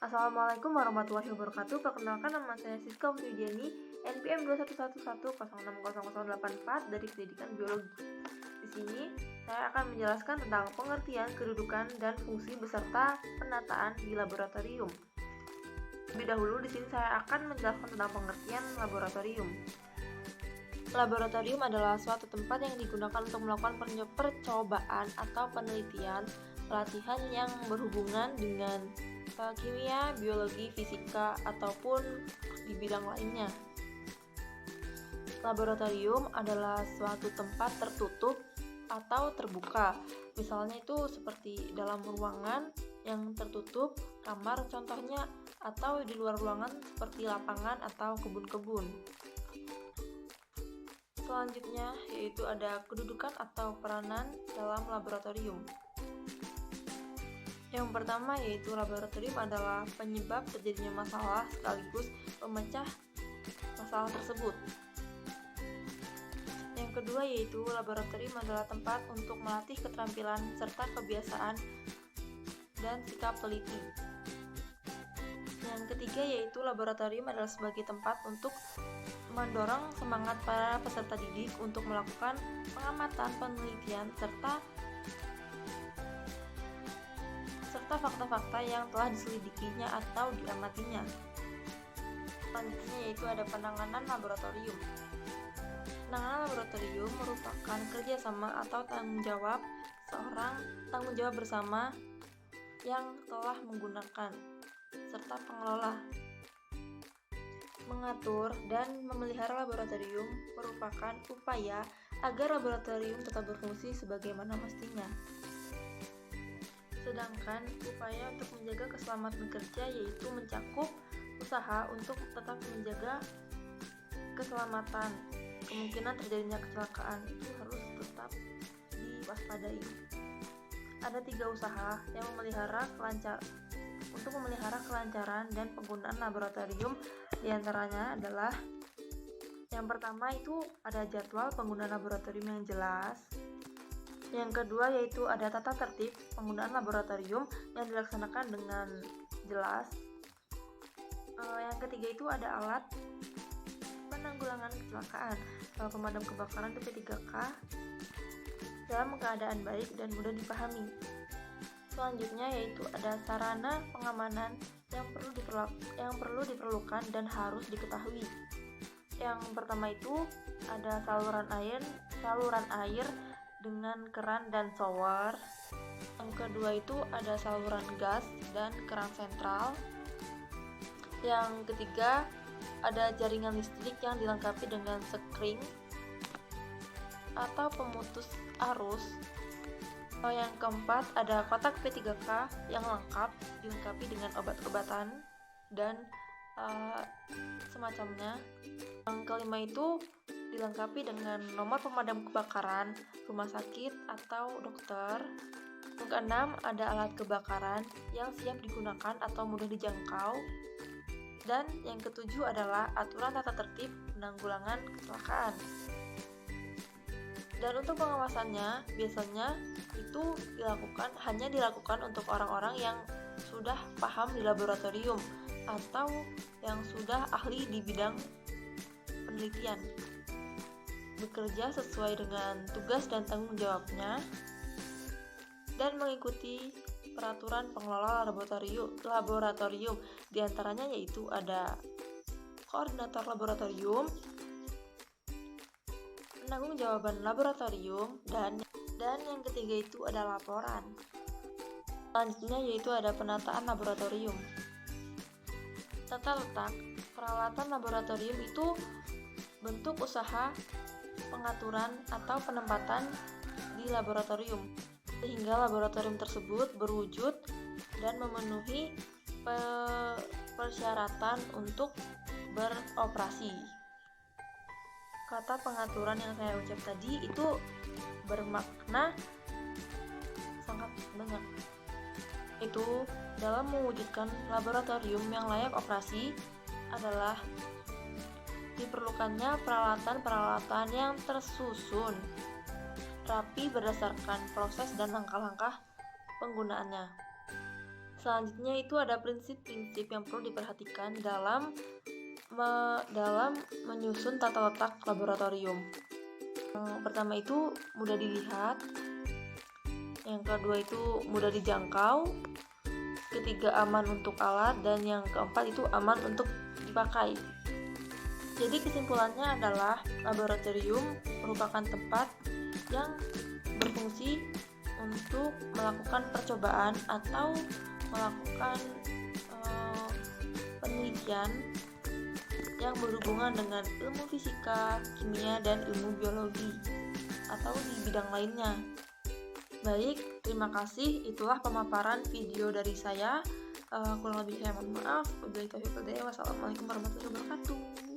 Assalamualaikum warahmatullahi wabarakatuh. Perkenalkan, nama saya Siska Widiani, NPM 2111060084 dari Pendidikan Biologi. Di sini saya akan menjelaskan tentang pengertian, kedudukan, dan fungsi beserta penataan di laboratorium. Lebih dahulu di sini saya akan menjelaskan tentang pengertian laboratorium. Laboratorium adalah suatu tempat yang digunakan untuk melakukan percobaan atau penelitian, pelatihan yang berhubungan dengan kimia, biologi, fisika, ataupun di bidang lainnya. Laboratorium adalah suatu tempat tertutup atau terbuka. Misalnya itu seperti dalam ruangan yang tertutup, kamar contohnya, atau di luar ruangan seperti lapangan atau kebun-kebun. Selanjutnya yaitu ada kedudukan atau peranan dalam laboratorium. Yang pertama yaitu laboratorium adalah penyebab terjadinya masalah sekaligus pemecah masalah tersebut. Yang kedua yaitu laboratorium adalah tempat untuk melatih keterampilan serta kebiasaan dan sikap teliti. Yang ketiga yaitu laboratorium adalah sebagai tempat untuk mendorong semangat para peserta didik untuk melakukan pengamatan, penelitian, serta fakta-fakta yang telah diselidikinya atau diamatinya. Selanjutnya yaitu ada penanganan laboratorium. Penanganan laboratorium merupakan kerjasama atau tanggung jawab bersama yang telah menggunakan serta pengelola. Mengatur dan memelihara laboratorium merupakan upaya agar laboratorium tetap berfungsi sebagaimana mestinya. Sedangkan upaya untuk menjaga keselamatan kerja yaitu mencakup usaha untuk tetap menjaga keselamatan. Kemungkinan terjadinya kecelakaan itu harus tetap diwaspadai. Ada 3 usaha yang memelihara kelancaran dan penggunaan laboratorium. Di antaranya adalah yang pertama itu ada jadwal penggunaan laboratorium yang jelas. Yang kedua yaitu ada tata tertib penggunaan laboratorium yang dilaksanakan dengan jelas. Yang ketiga itu ada alat penanggulangan kecelakaan, pemadam kebakaran itu P3K dalam keadaan baik dan mudah dipahami. Selanjutnya yaitu ada sarana pengamanan yang perlu diperlukan dan harus diketahui. Yang pertama itu ada saluran air dengan keran dan shower. Yang kedua itu ada saluran gas dan keran sentral. Yang ketiga ada jaringan listrik yang dilengkapi dengan sekring atau pemutus arus. Yang keempat ada kotak P3K yang lengkap dilengkapi dengan obat-obatan dan semacamnya. Yang kelima itu dilengkapi dengan nomor pemadam kebakaran, rumah sakit atau dokter. Yang keenam ada alat kebakaran yang siap digunakan atau mudah dijangkau. Dan yang ketujuh adalah aturan tata tertib penanggulangan kecelakaan. Dan untuk pengawasannya biasanya itu hanya dilakukan untuk orang-orang yang sudah paham di laboratorium atau yang sudah ahli di bidang penelitian, bekerja sesuai dengan tugas dan tanggung jawabnya, dan mengikuti peraturan pengelola laboratorium. Di antaranya yaitu ada koordinator laboratorium, penanggung jawaban laboratorium, dan yang ketiga itu ada laporan. Selanjutnya yaitu ada penataan laboratorium. Tata letak peralatan laboratorium itu bentuk usaha pengaturan atau penempatan di laboratorium sehingga laboratorium tersebut berwujud dan memenuhi persyaratan untuk beroperasi. Kata pengaturan yang saya ucap tadi itu bermakna sangat mendengar. Itu dalam mewujudkan laboratorium yang layak operasi adalah diperlukannya peralatan-peralatan yang tersusun rapi berdasarkan proses dan langkah-langkah penggunaannya. Selanjutnya itu ada prinsip-prinsip yang perlu diperhatikan dalam menyusun tata letak laboratorium. Yang pertama itu mudah dilihat, yang kedua itu mudah dijangkau, ketiga aman untuk alat, dan yang keempat itu aman untuk dipakai. Jadi kesimpulannya adalah laboratorium merupakan tempat yang berfungsi untuk melakukan percobaan atau melakukan penelitian yang berhubungan dengan ilmu fisika, kimia, dan ilmu biologi atau di bidang lainnya. Baik, terima kasih. Itulah pemaparan video dari saya. Kurang lebih saya mohon maaf. Wabillahi taufiq wal hidayah. Wassalamualaikum warahmatullahi wabarakatuh.